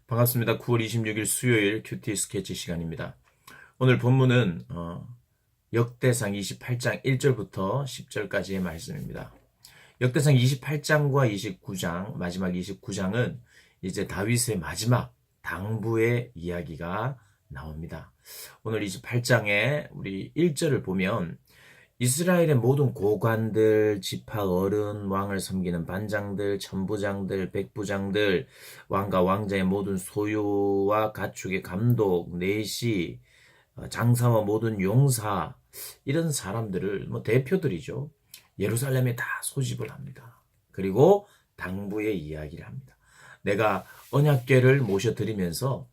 반갑습니다. 9월 26일 수요일 큐티 스케치 시간입니다. 오늘 본문은 역대상 28장 1절부터 10절까지의 말씀입니다. 역대상 28장과 29장, 마지막 29장은 이제 다윗의 마지막 당부의 이야기가 나옵니다. 오늘 28장에 우리 1절을 보면 이스라엘의 모든 고관들, 지파 어른, 왕을 섬기는 반장들, 천부장들, 백부장들, 왕과 왕자의 모든 소유와 가축의 감독, 내시, 장사와 모든 용사, 이런 사람들을 대표들이죠. 예루살렘에 다 소집을 합니다. 그리고 당부의 이야기를 합니다. 내가 언약궤를 모셔드리면서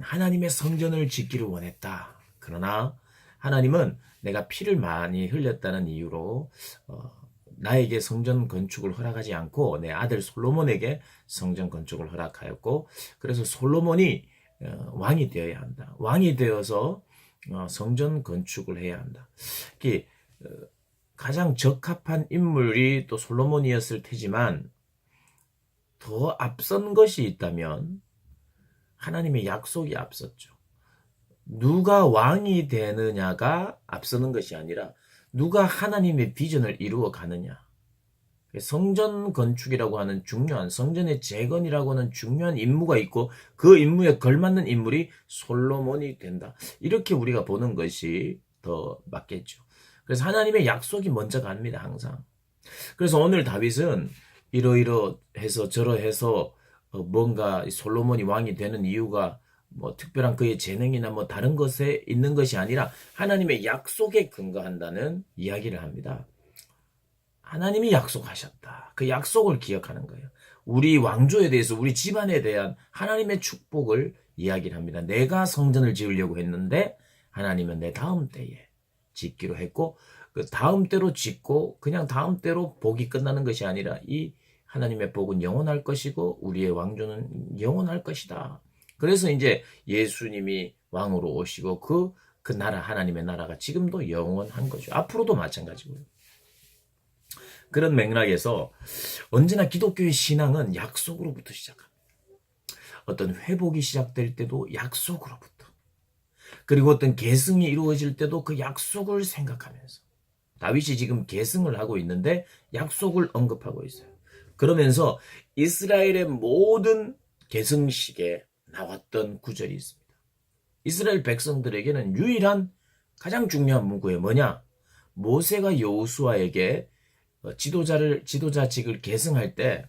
하나님의 성전을 짓기를 원했다. 그러나 하나님은 내가 피를 많이 흘렸다는 이유로 나에게 성전 건축을 허락하지 않고 내 아들 솔로몬에게 성전 건축을 허락하였고, 그래서 솔로몬이 왕이 되어야 한다. 왕이 되어서 성전 건축을 해야 한다. 가장 적합한 인물이 또 솔로몬이었을 테지만 더 앞선 것이 있다면 하나님의 약속이 앞섰죠. 누가 왕이 되느냐가 앞서는 것이 아니라 누가 하나님의 비전을 이루어 가느냐. 성전 건축이라고 하는 중요한, 성전의 재건이라고 하는 중요한 임무가 있고 그 임무에 걸맞는 인물이 솔로몬이 된다. 이렇게 우리가 보는 것이 더 맞겠죠. 그래서 하나님의 약속이 먼저 갑니다, 항상. 그래서 오늘 다윗은 이러이러해서 저러해서 뭔가 솔로몬이 왕이 되는 이유가 특별한 그의 재능이나 다른 것에 있는 것이 아니라 하나님의 약속에 근거한다는 이야기를 합니다. 하나님이 약속하셨다. 그 약속을 기억하는 거예요. 우리 왕조에 대해서, 우리 집안에 대한 하나님의 축복을 이야기를 합니다. 내가 성전을 지으려고 했는데 하나님은 내 다음 때에 짓기로 했고, 그 다음 때로 짓고 그냥 다음 때로 복이 끝나는 것이 아니라 이 하나님의 복은 영원할 것이고 우리의 왕조는 영원할 것이다. 그래서 이제 예수님이 왕으로 오시고 그 나라, 하나님의 나라가 지금도 영원한 거죠. 앞으로도 마찬가지고요. 그런 맥락에서 언제나 기독교의 신앙은 약속으로부터 시작합니다. 어떤 회복이 시작될 때도 약속으로부터, 그리고 어떤 계승이 이루어질 때도 그 약속을 생각하면서, 다윗이 지금 계승을 하고 있는데 약속을 언급하고 있어요. 그러면서 이스라엘의 모든 계승식에 나왔던 구절이 있습니다. 이스라엘 백성들에게는 유일한 가장 중요한 문구에 뭐냐? 모세가 여호수아에게 지도자직을 계승할 때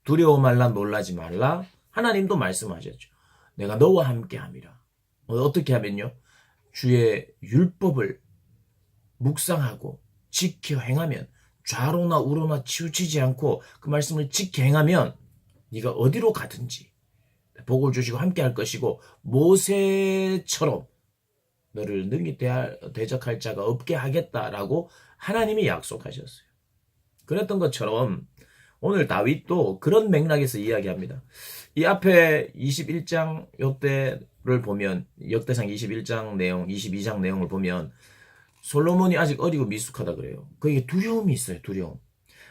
두려워 말라, 놀라지 말라. 하나님도 말씀하셨죠. 내가 너와 함께 함이라. 어떻게 하면요? 주의 율법을 묵상하고 지켜 행하면, 좌로나 우로나 치우치지 않고 그 말씀을 지켜 행하면 네가 어디로 가든지 복을 주시고 함께 할 것이고, 모세처럼 너를 능히 대적할 자가 없게 하겠다라고 하나님이 약속하셨어요. 그랬던 것처럼 오늘 다윗도 그런 맥락에서 이야기합니다. 이 앞에 21장 요때를 보면, 역대상 21장 내용, 22장 내용을 보면 솔로몬이 아직 어리고 미숙하다 그래요. 그게 두려움이 있어요, 두려움.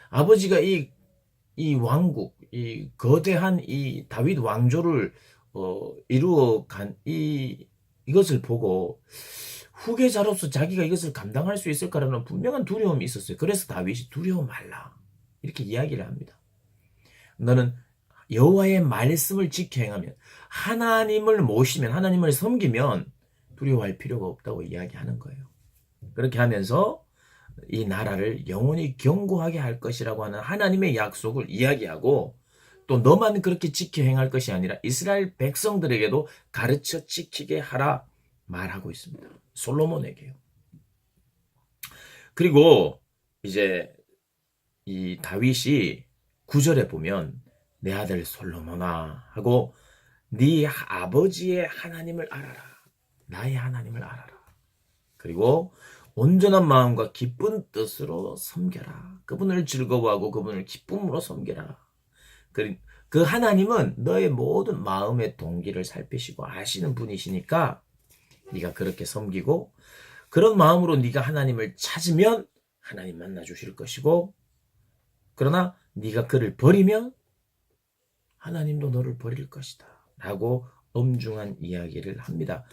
아버지가 이 왕국, 이 거대한 이 다윗 왕조를 이루어 간 이것을 보고 후계자로서 자기가 이것을 감당할 수 있을까라는 분명한 두려움이 있었어요. 그래서 다윗이 두려워 말라, 이렇게 이야기를 합니다. 너는 여호와의 말씀을 지켜 행하면, 하나님을 모시면, 하나님을 섬기면 두려워할 필요가 없다고 이야기하는 거예요. 그렇게 하면서 이 나라를 영원히 견고하게 할 것이라고 하는 하나님의 약속을 이야기하고, 또 너만 그렇게 지켜 행할 것이 아니라 이스라엘 백성들에게도 가르쳐 지키게 하라 말하고 있습니다. 솔로몬에게요. 그리고 이제 이 다윗이 9절에 보면 내 아들 솔로몬아 하고 네 아버지의 하나님을 알아라. 나의 하나님을 알아라. 그리고 온전한 마음과 기쁜 뜻으로 섬겨라. 그분을 즐거워하고 그분을 기쁨으로 섬겨라. 그 하나님은 너의 모든 마음의 동기를 살피시고 아시는 분이시니까 네가 그렇게 섬기고, 그런 마음으로 네가 하나님을 찾으면 하나님 만나 주실 것이고, 그러나 네가 그를 버리면 하나님도 너를 버릴 것이다. 라고 엄중한 이야기를 합니다.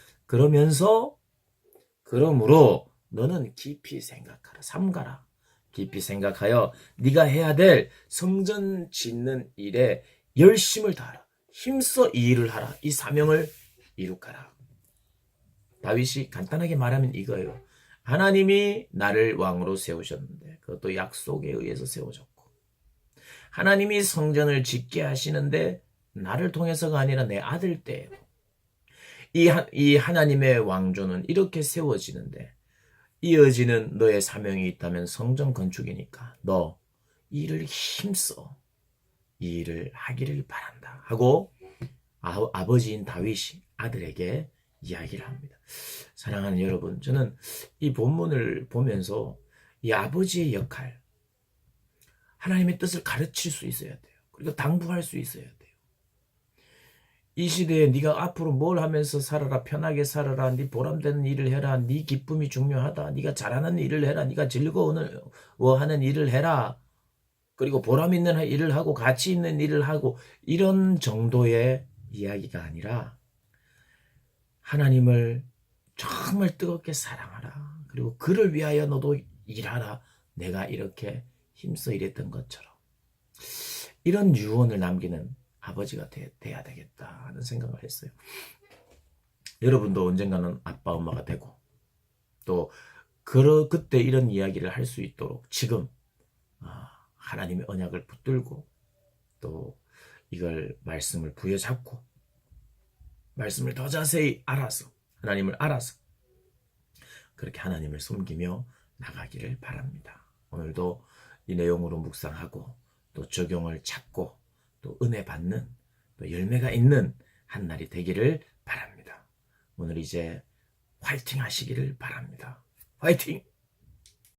그러므로 너는 깊이 생각하라. 삼가라. 깊이 생각하여 네가 해야 될 성전 짓는 일에 열심을 다하라. 힘써 이 일을 하라. 이 사명을 이룩하라. 다윗이 간단하게 말하면 이거예요. 하나님이 나를 왕으로 세우셨는데 그것도 약속에 의해서 세워졌고 하나님이 성전을 짓게 하시는데 나를 통해서가 아니라 내 아들 때예요. 이 하나님의 왕조는 이렇게 세워지는데 이어지는 너의 사명이 있다면 성전 건축이니까 너 이 일을 힘써 이 일을 하기를 바란다 하고 아버지인 다윗이 아들에게 이야기를 합니다. 사랑하는 여러분, 저는 이 본문을 보면서 이 아버지의 역할, 하나님의 뜻을 가르칠 수 있어야 돼요. 그리고 당부할 수 있어야 돼요. 이 시대에 네가 앞으로 뭘 하면서 살아라, 편하게 살아라, 네 보람되는 일을 해라, 네 기쁨이 중요하다, 네가 잘하는 일을 해라, 네가 즐거워하는 일을 해라, 그리고 보람 있는 일을 하고 가치 있는 일을 하고 이런 정도의 이야기가 아니라 하나님을 정말 뜨겁게 사랑하라. 그리고 그를 위하여 너도 일하라. 내가 이렇게 힘써 일했던 것처럼. 이런 유언을 남기는 아버지가 돼야 되겠다 하는 생각을 했어요. 여러분도 언젠가는 아빠, 엄마가 되고 또 그때 이런 이야기를 할 수 있도록 지금 하나님의 언약을 붙들고 또 이걸 말씀을 부여잡고 말씀을 더 자세히 알아서 하나님을 알아서 그렇게 하나님을 섬기며 나가기를 바랍니다. 오늘도 이 내용으로 묵상하고 또 적용을 찾고 또 은혜 받는 또 열매가 있는 한 날이 되기를 바랍니다. 오늘 이제 화이팅 하시기를 바랍니다. 화이팅!